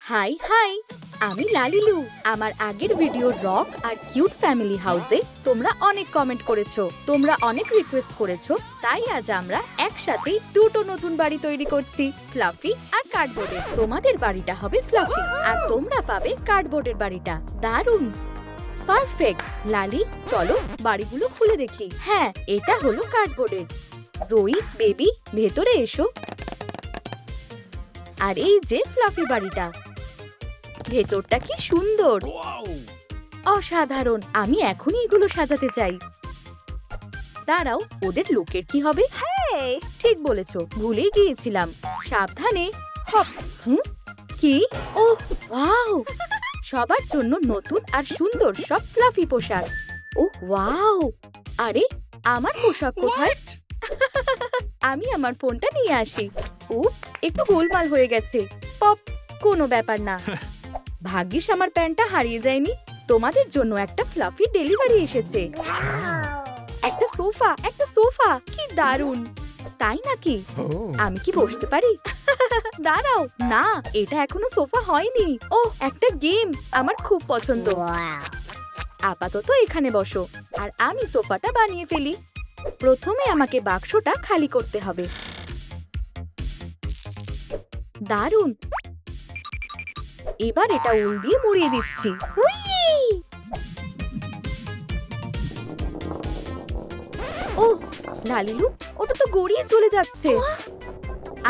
High high, আমি লালিলু। আমার আগের ভিডিও রক আর কিউট ফ্যামিলি হাউসে তোমরা অনেক কমেন্ট করেছো, তোমরা অনেক রিকোয়েস্ট করেছো, তাই আজ আমরা একসাথে দুটো নতুন বাড়ি তৈরি করছি, ফ্লাফি আর কার্ডবোর্ডের। তোমাদের বাড়িটা হবে ফ্লাফি আর তোমরা পাবে কার্ডবোর্ডের বাড়িটা। দারুণ, পারফেক্ট। লালি, চলো বাড়িগুলো খুলে দেখি। হ্যাঁ, এটা হলো কার্ডবোর্ডের। জয়ী, বেবি, ভেতরে এসো। আর এই যে ফ্লাফি বাড়িটা, ভেতরটা কি সুন্দর, অসাধারণ। আমি এখনই এগুলো সাজাতে চাই। দাঁড়াও, ওদের লুকের কি হবে? ঠিক বলেছো, ভুলেই গিয়েছিলাম। সাবধানে। হপ। কি? ওহ ওয়াও, সবার জন্য নতুন আর সুন্দর সব ফ্লাফি পোশাক। ওহ ওয়াও, আরে আমার পোশাক কোথায়? আমি আমার ফোনটা নিয়ে আসি। একটু গোলমাল হয়ে গেছে। পপ, কোনো ব্যাপার না। ভাগ্যিস আমার প্যান্টটা হারিয়ে যায়নি। তোমাদের জন্য একটা ফ্লাফি ডেলিভারি এসেছে। একটা সোফা, একটা সোফা, কি দারুণ, তাই নাকি? আমি কি বসতে পারি? দাঁড়াও, না, এটা এখনো সোফা হয়নি। ও, একটা গেম আমার খুব পছন্দ। আপাতত এখানে বসো আর আমি সোফাটা বানিয়ে ফেলি। প্রথমে আমাকে বাক্সটা খালি করতে হবে। দারুণ, এবার এটা উল দিয়ে মুড়িয়ে দিচ্ছি। ও লালিলু, ওটা তো গড়িয়ে চলে যাচ্ছে।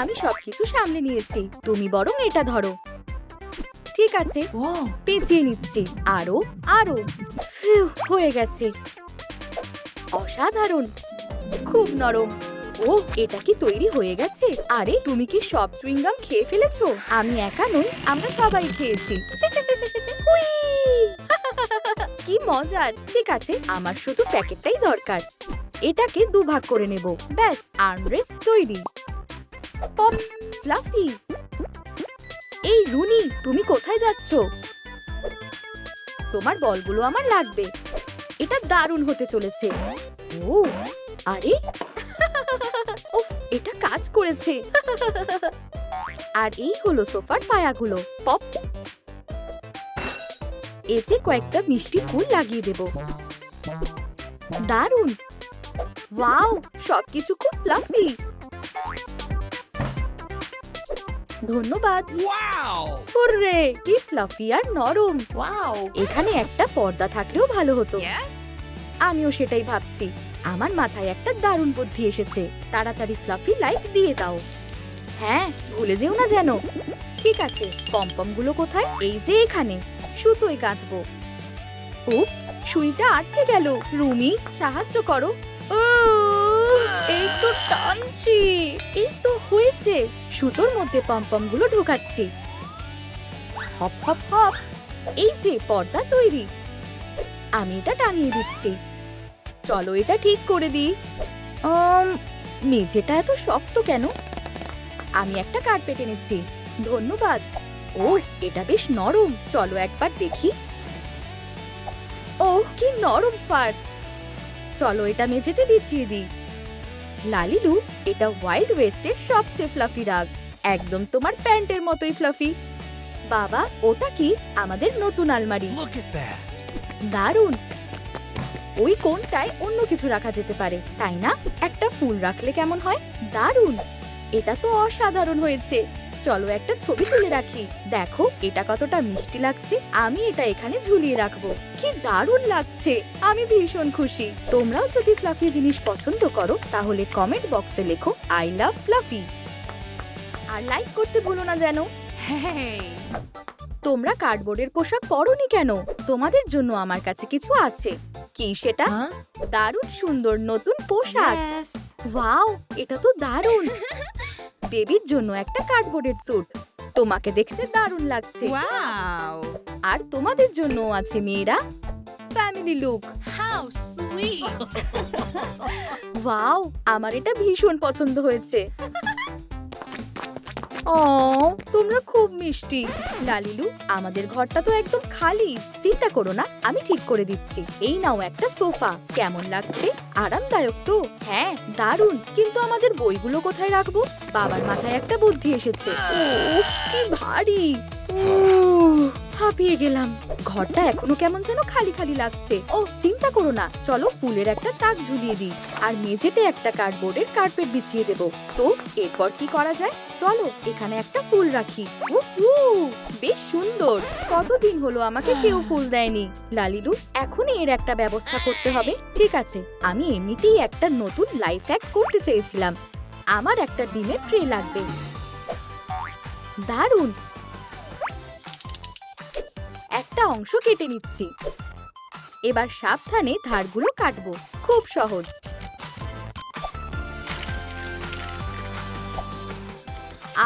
আমি সবকিছু সামলে নিয়েছি, তুমি বরং এটা ধরো। ঠিক আছে, পেঁচিয়ে নিচ্ছি। আরো আরো, হয়ে গেছে। অসাধারণ, খুব নরম। ও, এটা কি তৈরি হয়ে গেছে? আরে তুমি কি সব চুইংগাম খেয়ে ফেলেছো? আমি একা নই, আমরা সবাই খেয়েছি। কি মজার। ঠিক আছে, আমার শুধু প্যাকেটটাই দরকার। এটাকে দুভাগ করে নেব। ব্যাস, আর্মরেস্ট তৈরি। Pop, fluffy. এই রুনি, তুমি কোথায় যাচ্ছ? তোমার বলগুলো আমার লাগবে। এটা দারুণ হতে চলেছে। ও, আরে উফ, এটা কাজ করেছে। আর এই হলো সোফার পায়াগুলো। পপ, এতে কয়েকটা মিষ্টি ফুল লাগিয়ে দেব। দারুণ, ওয়াও, সবকিছু খুব ফ্লাফি। ধন্যবাদ। হুররে, কি ফ্লাফি আর নরম। এখানে একটা পর্দা থাকলেও ভালো হতো। আমিও সেটাই ভাবছি। আমার মাথায় একটা দারুণ বুদ্ধি এসেছে। তাড়াতাড়ি ফ্লাফি লাইট দিয়ে দাও। হ্যাঁ, ভুলে যেও না যেন। ঠিক আছে, পমপম গুলো কোথায়? এই যে এখানে। সুতোয় গাঁথবো। উপস, সুইটা আটকে গেল। রুমি, সাহায্য করো। এই তো টানছি। এই তো হয়েছে। সুতোর মধ্যে পমপম গুলো ঢোকাচ্ছি। হপ হপ হপ, এই যে পর্দা তৈরি। আমি এটা টাঙিয়ে দিচ্ছি। চলো এটা ঠিক করে দিই। মেঝেটা এত শক্ত কেন? আমি একটা কার্পেট এনেছি। ধন্যবাদ। ও, এটা বেশ নরম। চলো একবার দেখি। ওহ, কি নরম ফার। চলো এটা মেঝেতে বিছিয়ে দিই। লালিলু, এটা ওয়াইল্ড ওয়েস্টের সবচেয়ে ফ্লাফি রাগ। একদম তোমার প্যান্টের মতোই ফ্লাফি। বাবা, ওটা কি? আমাদের নতুন আলমারি। দারুণ। ওই কোণটায় অন্য কিছু রাখা যেতে পারে, তাই না? একটা ফুল রাখলে কেমন হয়? দারুণ, এটা তো অসাধারণ হয়েছে। চলো একটা ছবি তুলে রাখি। দেখো এটা কতটা মিষ্টি লাগছে। আমি এটা এখানে ঝুলিয়ে রাখবো। কি দারুণ লাগছে। আমি ভীষণ খুশি। তোমরাও যদি ফ্লাফি জিনিস পছন্দ করো তাহলে কমেন্ট বক্সে লেখো আই লাভ ফ্লাফি। আর লাইক করতে ভুলো না যেন। তোমরা কার্ডবোর্ডের পোশাক পরোনি কেন? তোমাদের জন্য আমার কাছে কিছু আছে। কি সেটা? দারুণ সুন্দর নতুন পোশাক। ওয়াও, এটা তো দারুণ। বেবির জন্য একটা কার্ডবোর্ডের স্যুট। তোমাকে দেখতে দারুণ লাগছে। আর তোমাদের জন্য আছে মেয়েরা family look. How sweet. Wow, আমার এটা ভীষণ পছন্দ হয়েছে। ও, তোমরা খুব মিষ্টি। লালিলু, আমাদের ঘরটা তো একদম খালি। চিন্তা করো না, আমি ঠিক করে দিচ্ছি। এই নাও একটা সোফা। কেমন লাগছে? আরামদায়ক তো? হ্যাঁ, দারুণ। কিন্তু আমাদের বইগুলো কোথায় রাখবো? বাবার মাথায় একটা বুদ্ধি এসেছে। উফ, কি ভারী। হাঁপিয়ে গেলাম। ঘরটা এখনো কেমন যেন খালি খালি লাগছে। ও চিন্তা করো না, চলো ফুলের একটা তাক ঝুলিয়ে দিই আর মেঝেতে একটা কার্ডবোর্ডের কার্পেট বিছিয়ে দেব। তো এরপর কি করা যায়? চলো এখানে একটা ফুল রাখি। উহু, বেশ সুন্দর। কতদিন হলো আমাকে কেউ ফুল দেয়নি। লালিডু, এখনই এর একটা ব্যবস্থা করতে হবে। ঠিক আছে, আমি এমনিতেই একটা নতুন লাইফ হ্যাক করতে চেয়েছিলাম। আমার একটা ডিমের ট্রে লাগবে। দারুণ, একটা অংশ কেটে নিচ্ছি। এবার সাবধানে ধারগুলো কাটবো। খুব সহজ।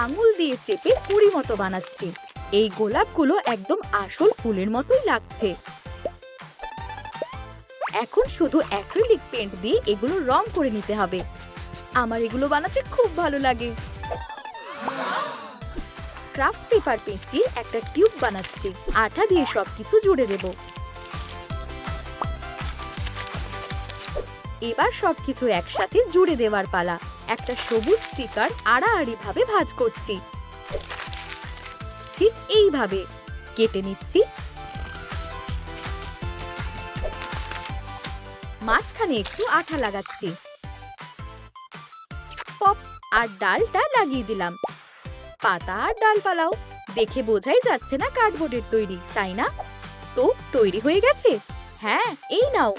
আঙুল দিয়ে চেপে কুড়ি মতো বানাচ্ছি। এই গোলাপগুলো একদম আসল ফুলের মতোই লাগছে। এখন শুধু অ্যাক্রিলিক পেইন্ট দিয়ে এগুলো রং করে নিতে হবে। আমার এগুলো বানাতে খুব ভালো লাগে। ক্রাফট পেপার পেঁচিয়ে একটা টিউব বানাচ্ছি। আঠা দিয়ে সবকিছু জুড়ে দেব। এবার সবকিছু একসাথে জুড়ে দেওয়ার পালা। একটা সবুজ স্টিকার আড়াআড়ি ভাবে ভাঁজ করছি। ঠিক এইভাবে কেটে নিচ্ছি। মাঝখানে একটু আঠা লাগাচ্ছি। পপ আর ডালটা লাগিয়ে দিলাম। পাতা আর ডালপালাও। দেখে বোঝাই যাচ্ছে না কার্ডবোর্ডের তৈরি, তাই না? তো তৈরি হয়ে গেছে। হ্যাঁ, এই নাও।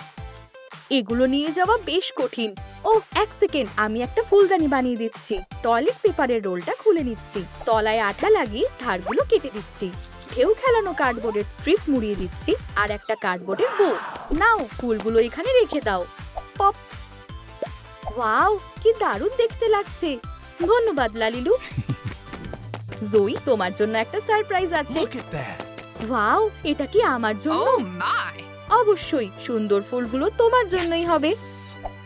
এগুলো নিয়ে যাওয়া বেশ কঠিন। ও এক সেকেন্ড, আমি একটা ফুলদানি বানিয়ে দিচ্ছি। টয়লেট পেপারের রোলটা খুলে নিচ্ছি। তলায় আঠা লাগিয়ে ধারগুলো কেটে দিচ্ছি। ঢেউ খেলানো কার্ডবোর্ডের স্ট্রিপ মুড়িয়ে দিচ্ছি আর একটা কার্ডবোর্ডের বো। নাও, ফুলগুলো এখানে রেখে দাও। পপ। ওয়াও, কি দারুণ দেখতে লাগছে। ধন্যবাদ লালিলু। জয়ী, তোমার জন্য একটা সারপ্রাইজ আছে। ওয়াও, এটা কি আমার জন্য? অবশ্যই, সুন্দর ফুলগুলো তোমার জন্যই হবে।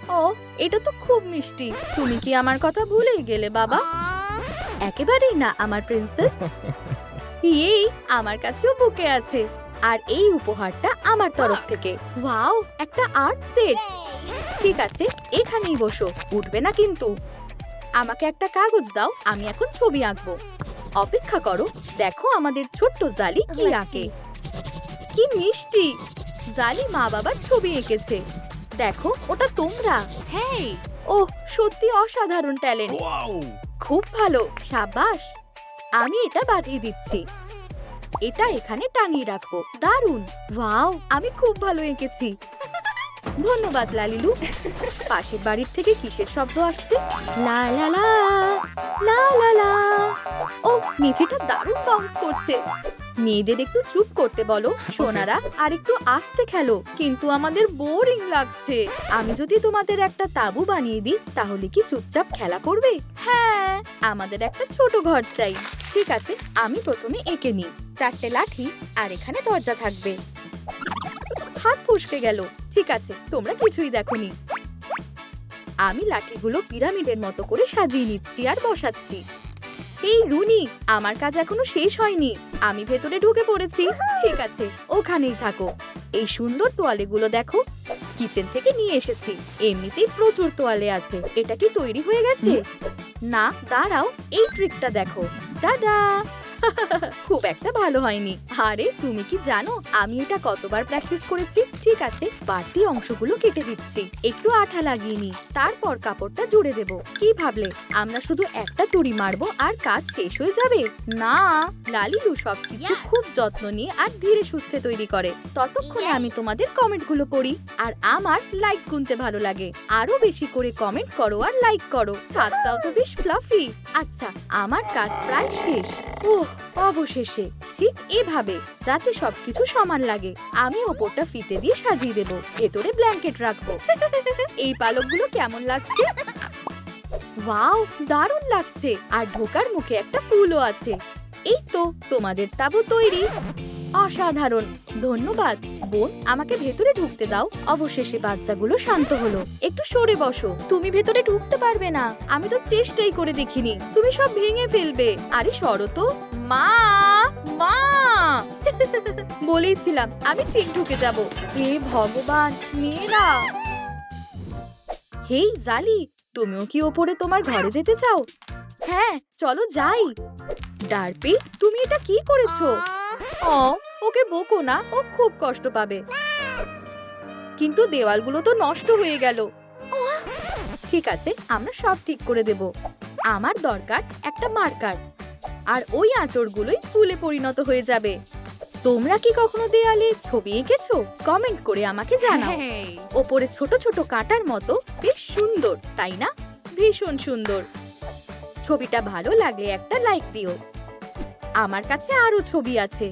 ও, এটা তো খুব মিষ্টি। তুমি কি আমার কথা ভুলেই গেলে বাবা? একেবারেই না আমার প্রিন্সেস। এই, আমার কাছেও বুকে আছে। আর এই উপহারটা আমার তরফ থেকে। ওয়াও, একটা আর্ট সেট। ঠিক আছে, এখানেই বসো, উঠবে না কিন্তু। আমাকে একটা কাগজ দাও, আমি এখন ছবি আঁকবো। অপেক্ষা করো, দেখো আমাদের ছোট্ট জালি কি আঁকে। কি মিষ্টি। জালি মা বাবার ছবি এঁকেছে। দেখো, ওটা তোমরা। হ্যাঁ, ওহ, সত্যি অসাধারণ ট্যালেন্ট। খুব ভালো, সাবাস। আমি এটা বাঁধিয়ে দিচ্ছি। এটা এখানে টাঙিয়ে রাখবো। দারুণ। ওয়াও, আমি খুব ভালো এঁকেছি। ধন্যবাদ লালিলু। পাশের বাড়ির থেকে কিসের শব্দ আসছে? লা লা লা লা লা লা। ও, মেঝেটা দারুণ বাউন্স করছে। মেয়েদের একটু চুপ করতে বলো সোনারা, আর একটু আস্তে খেলো। কিন্তু আমাদের বোরিং লাগছে। আমি যদি তোমাদের একটা তাঁবু বানিয়ে দিই, তাহলে কি চুপচাপ খেলা করবে? হ্যাঁ, আমাদের একটা ছোট ঘর চাই। ঠিক আছে, আমি প্রথমে এঁকে নিই। 4টে লাঠি আর এখানে দরজা থাকবে। হাত ফসকে গেল। ঠিক আছে, তোমরা কিছুই দেখোনি। আমি লাঠিগুলো পিরামিডের মতো করে সাজিয়ে নিচ্ছি আর বসাচ্ছি। এই রুনি, আমার কাজ এখনো শেষ হয়নি। আমি ভেতরে ঢুকে পড়েছি। ঠিক আছে, ওখানেই থাকো। এই সুন্দর তোয়ালেগুলো দেখো, কিচেন থেকে নিয়ে এসেছি। এমনিতেই প্রচুর তোয়ালে আছে। এটা কি তৈরি হয়ে গেছে? না, দাঁড়াও, এই ট্রিকটা দেখো। দাদা, খুব একটা ভালো হয়নি। আরে, তুমি কি জানো আমি এটা কতবার প্র্যাকটিস করেছি? ঠিক আছে, বাড়তি অংশগুলো কেটে দিচ্ছি। একটু আঠা লাগিয়ে নি, তারপর কাপড়টা জুড়ে দেব। কি ভাবলে আমরা শুধু একটা তুড়ি মারবো আর কাজ শেষ হয়ে যাবে? না, লালিলু সবকিছু খুব যত্ন নিয়ে আর ধীরে সুস্থে তৈরি করে। ততক্ষণে আমি তোমাদের কমেন্টগুলো পড়ি। আর আমার লাইক গুনতে ভালো লাগে। আরো বেশি করে কমেন্ট করো আর লাইক করো। ছাদটাও তো বেশ ফ্লাফি। আচ্ছা, আমার কাজ প্রায় শেষ। ওহ, অবশেষে। ঠিক এভাবে, যাতে সবকিছু সমান লাগে। আমি ওপরটা ফিতে দিয়ে সাজিয়ে দেব। ভেতরে ব্ল্যাঙ্কেট রাখবো। এই পালকগুলো কেমন লাগছে? ওয়াও, দারুণ লাগছে। আর ঢোকার মুখে একটা ফুলও আছে। এই তো, তোমাদের তাঁবু তৈরি। অসাধারণ। ধন্যবাদ বোন, আমাকে ভেতরে ঢুকতে দাও। অবশেষে বাচ্চাগুলো শান্ত হলো। একটু সরে বসো। তুমি ভেতরে ঢুকতে পারবে না। আমি তো চেষ্টাই করে দেখিনি। তুমি সব ভেঙে ফেলবে। আরে সরো তো। মা, মা। বলেইছিলাম আমি ঠিক ঢুকে যাব। হে ভগবান, মেয়েরা। হেই জালি, তুমিও কি ওপরে তোমার ঘরে যেতে চাও? হ্যাঁ, চলো যাই। ডার্পি, তুমি এটা কি করেছো? ও, ওকে বকো না, ও খুব কষ্ট পাবে। কিন্তু দেওয়ালগুলো তো নষ্ট হয়ে গেল। ঠিক আছে, আমরা সব ঠিক করে দেব। আমার দরকার একটা মার্কার, আর ওই আঁচড়গুলোই ফুলে পরিণত হয়ে যাবে। তোমরা কি কখনো দেয়ালে ছবি এঁকেছো? কমেন্ট করে আমাকে জানাও। ওপরে ছোট ছোট কাঁটার মতো বেশ সুন্দর, তাই না? ভীষণ সুন্দর। ছবিটা ভালো লাগলে একটা লাইক দিও। আমার কাছে আরো ছবি আছে।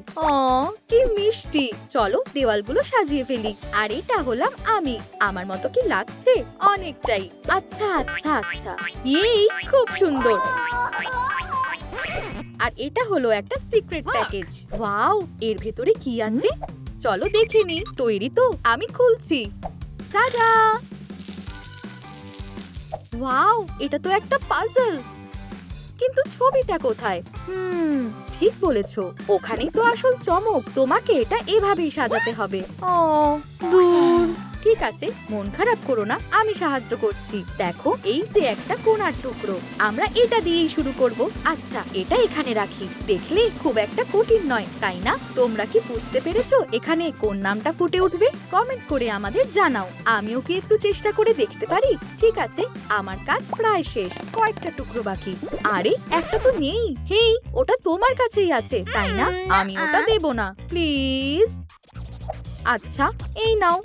কি মিষ্টি। চলো দেওয়ালগুলো সাজিয়ে ফেলি। আর এটা হলাম আমি। আমার মতো কি লাগছে? অনেকটাই। আচ্ছা আচ্ছা আচ্ছা, এই খুব সুন্দর। আর এটা হলো একটা সিক্রেট প্যাকেজ। ওয়াও, এর ভেতরে কি আছে চলো দেখে নি। তৈরি তো? আমি খুলছি। টাডা! ওয়াও, এটা তো একটা পাজল। কিন্তু ছবিটা কোথায়? ঠিক বলেছো, ওখানেই তো আসল চমক। তোমাকে এটা এভাবেই সাজাতে হবে। দূর। ঠিক আছে, মন খারাপ করো না, আমি সাহায্য করছি। দেখো, এই যে একটা কোণার টুকরো, আমরা এটা দিয়েই শুরু করব। আচ্ছা, এটা এখানে রাখি। দেখলে খুব একটা কঠিন নয়, তাই না? তোমরা কি বুঝতে পেরেছো এখানে কোন নামটা ফুটে উঠবে? কমেন্ট করে আমাদের জানাও। আমিও কি একটু চেষ্টা করে দেখতে পারি? ঠিক আছে, আমার কাজ প্রায় শেষ, কয়েকটা টুকরো বাকি। আরে, একটা তো নেই। হেই, ওটা তোমার কাছেই আছে, তাই না? আমি ওটা দেব না, প্লিজ। আচ্ছা, এই নাও।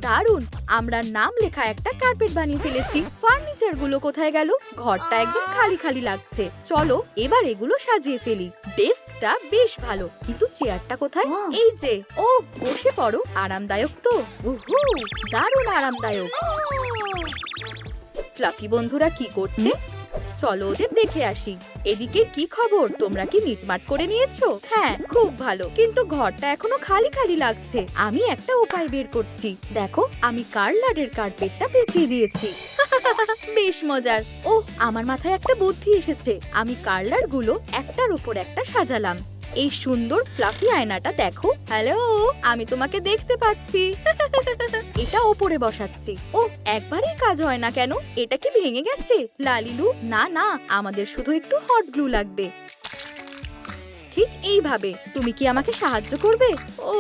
দারুন, আমরা নাম লেখা একটা কার্পেট বানিয়ে ফেলেছি। ফার্নিচার গুলো কোথায় গেল? ঘরটা একদম খালি খালি লাগছে। চলো এবার এগুলো সাজিয়ে ফেলি। ডেস্কটা বেশ ভালো, কিন্তু চেয়ারটা কোথায়? এই যে। ও, বসে পড়ো। আরামদায়ক তো? উহু, দারুন আরামদায়ক। ফ্লাফি বন্ধুরা কি করছে? চলো ওদের দেখে আসি। এদিকে কি খবর? তোমরা কি মিটমাট করে নিয়েছো? হ্যাঁ, খুব ভালো, কিন্তু ঘরটা এখনো খালি খালি লাগছে। আমি একটা উপায় বের করছি। দেখো, আমি কার্লারের কার্পেটটা পেঁচিয়ে দিয়েছি। বেশ মজার। ও, আমার মাথায় একটা বুদ্ধি এসেছে। আমি কার্লার গুলো একটার উপর একটা সাজালাম। এই সুন্দর ফ্লাফি আয়নাটা দেখো। হ্যালো, আমি তোমাকে দেখতে পাচ্ছি। এটা ওপরে বসাচ্ছি। ও, একবারই কাজ হয় না কেন? এটা কি ভেঙে গেছে? লালিলু, না না, আমাদের শুধু একটু হট গ্লু লাগবে। ঠিক এইভাবে। তুমি কি আমাকে সাহায্য করবে? ও,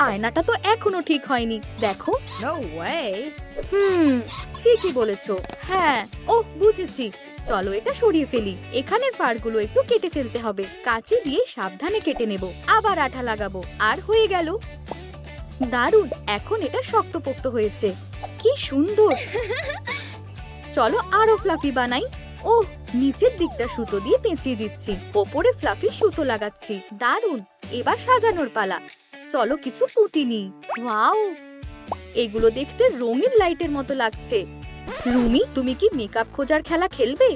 আয়নাটা তো এখনো ঠিক হয়নি। দেখো। No way. ঠিকই বলেছো। হ্যাঁ, ও বুঝেছি। চলো এটা সরিয়ে ফেলি। এখানের ফাড়গুলো একটু কেটে ফেলতে হবে। কাঁচি দিয়ে সাবধানে কেটে নেব। আবার আঠা লাগাবো। আর হয়ে গেল। দারুণ, এখন এটা শক্তপোক্ত হয়েছে। কি সুন্দর। চলো আরো ফ্লাফি বানাই। ও, নিচের দিকটা সুতো দিয়ে পেঁচিয়ে দিচ্ছি। ওপরে ফ্লাফি সুতো লাগাচ্ছি। দারুণ, এবার সাজানোর পালা। চলো কিছু পুঁতি নিই। ওয়াও, এগুলো দেখতে রঙিন লাইটের মতো লাগছে। রুমি, তুমি কি মেকআপ খোঁজার খেলা খেলবে?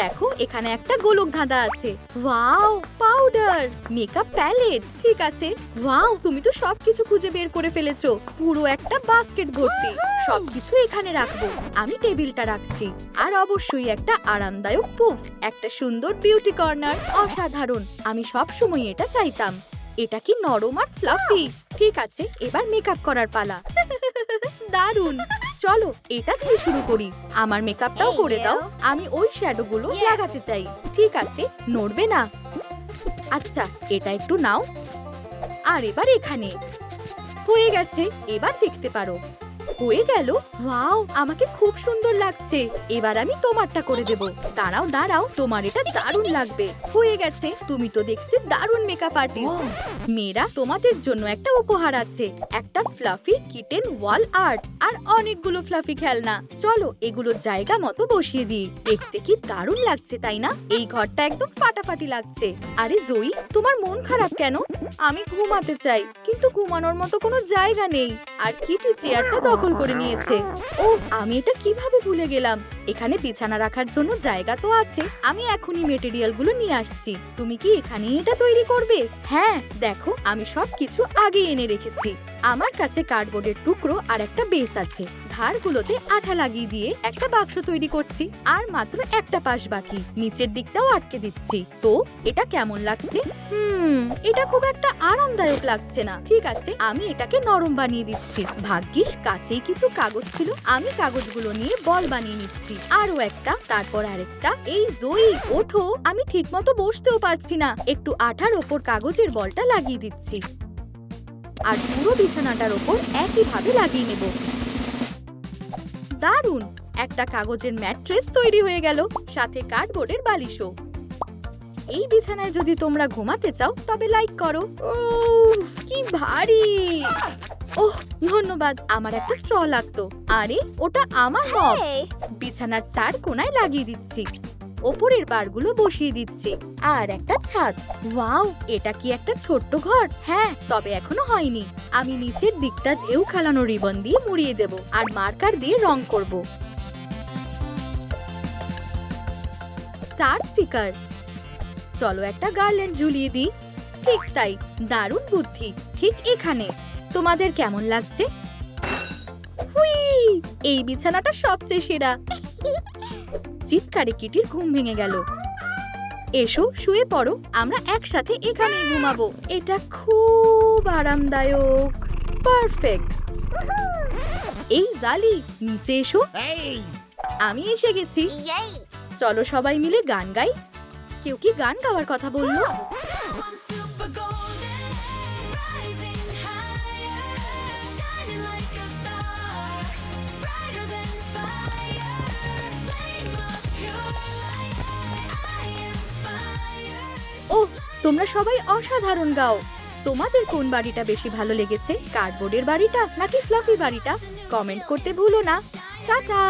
দেখো, এখানে একটা গোলক ধাঁধা আছে। Wow, powder, makeup palette. ঠিক আছে। ওয়াও, তুমি তো সবকিছু খুঁজে বের করে ফেলেছো। পুরো একটা বাস্কেট ভর্তি। সবকিছু এখানে রাখবো। আমি টেবিলটা রাখছি। আর অবশ্যই একটা আরামদায়ক পুফ, একটা সুন্দর বিউটি কর্নার। অসাধারণ, আমি সব সময় এটা চাইতাম। এটা কি নরম আর ফ্লাফি? ঠিক আছে, এবার মেকআপ করার পালা। দারুণ। চলো এটা দিয়ে শুরু করি। আমার মেকআপটাও করে দাও। আমি ওই শ্যাডো গুলো লাগাতে চাই। ঠিক আছে, নড়বে না। আচ্ছা, এটা একটু নাও। আর এবার এখানে। হয়ে গেছে, এবার দেখতে পারো। হয়ে গেল। ওয়াও, আমাকে খুব সুন্দর লাগছে। এবার আমি তোমারটা করে দেব। দাঁড়াও দাঁড়াও, তোমার এটা দারুণ লাগবে। হয়ে গেছে। তুমি তো দেখছি দারুণ মেকআপ আর্টিস্ট। মেয়েরা, তোমাদের জন্য একটা উপহার আছে। একটা ফ্লাফি কিটেন ওয়াল আর্ট আর অনেকগুলো ফ্লাফি খেলনা। চলো এগুলো জায়গা মতো বসিয়ে দিই। দেখতে কি দারুণ লাগছে, তাই না? এই ঘরটা একদম ফাটাফাটি লাগছে। আরে জয়ী, তোমার মন খারাপ কেন? আমি ঘুমাতে চাই, কিন্তু ঘুমানোর মতো কোনো জায়গা নেই। আর কিটি চেয়ারটা দখল করে নিয়েছে। ও, আমি এটা কিভাবে ভুলে গেলাম। এখানে বিছানা রাখার জন্য জায়গা তো আছে। আমি এখনই মেটেরিয়াল গুলো নিয়ে আসছি। তুমি কি এখানে এটা তৈরি করবে? হ্যাঁ, দেখো, আমি সবকিছু আগে এনে রেখেছি। আমার কাছে কার্ডবোর্ডের টুকরো আর একটা বেস আছে। ধারগুলোতে আঠা লাগিয়ে দিয়ে একটা বাক্স তৈরি করছি। আর মাত্র একটা পাশ বাকি, নিচের দিকটাও আটকে দিচ্ছি। তো এটা কেমন লাগছে? এটা খুব একটা আরামদায়ক লাগছে না। ঠিক আছে, আমি এটাকে নরম বানিয়ে দিচ্ছি। ভাগ্যিস কাছেই কিছু কাগজ ছিল, আমি কাগজগুলো নিয়ে বল বানিয়ে নিচ্ছি। আরো একটা, তারপর আরেকটা। এই জয়ী, ওঠো, আমি ঠিক মতো বসতেও পারছি না। একটু আঠার ওপর কাগজের বলটা লাগিয়ে দিচ্ছি আর পুরো বিছানাটার ওপর একইভাবে লাগিয়ে নেব। দারুণ, একটা কাগজের ম্যাট্রেস তৈরি হয়ে গেল, সাথে কার্ডবোর্ডের বালিশও। এই বিছানায় যদি তোমরা ঘুমাতে চাও তবে লাইক করো। কি ভারী! ওহ ধন্যবাদ, আমার একটা স্ট্র লাগতো। আরে ওটা আমার মগ। বিছানার চার কোণায় লাগিয়ে দিচ্ছি, ওপরের বারগুলো বসিয়ে দিচ্ছি। আর একটা ছাদ। ওয়াও, এটা কি একটা ছোট্ট ঘর? হ্যাঁ, তবে এখনো হয়নি। আমি নিচের দিকটা ঢেউ খেলানো রিবন দিয়ে মুড়িয়ে দেব আর মার্কার দিয়ে রং করব। Star sticker. চলো একটা গার্ল্যান্ড ঝুলিয়ে দিই। ঠিক তাই, দারুণ বুদ্ধি। ঠিক এখানে। তোমাদের কেমন লাগছে? হুই, এই বিছানাটা সবচেয়ে সেরা। চিৎকারে কিটির ঘুম ভেঙে গেল। এসো শুয়ে পড়ো, আমরা একসাথে এখানেই ঘুমাবো। এটা খুব আরামদায়ক। পারফেক্ট। এই জালি, নিচে এসো। আমি এসে গেছি। চলো সবাই মিলে গান গাই। কেউ কি গান গাওয়ার কথা বললো? ওহ, তোমরা সবাই অসাধারণ গাও। তোমাদের কোন বাড়িটা বেশি ভালো লেগেছে, কার্ডবোর্ডের বাড়িটা নাকি ফ্লাফি বাড়িটা? কমেন্ট করতে ভুলো না। টাটা।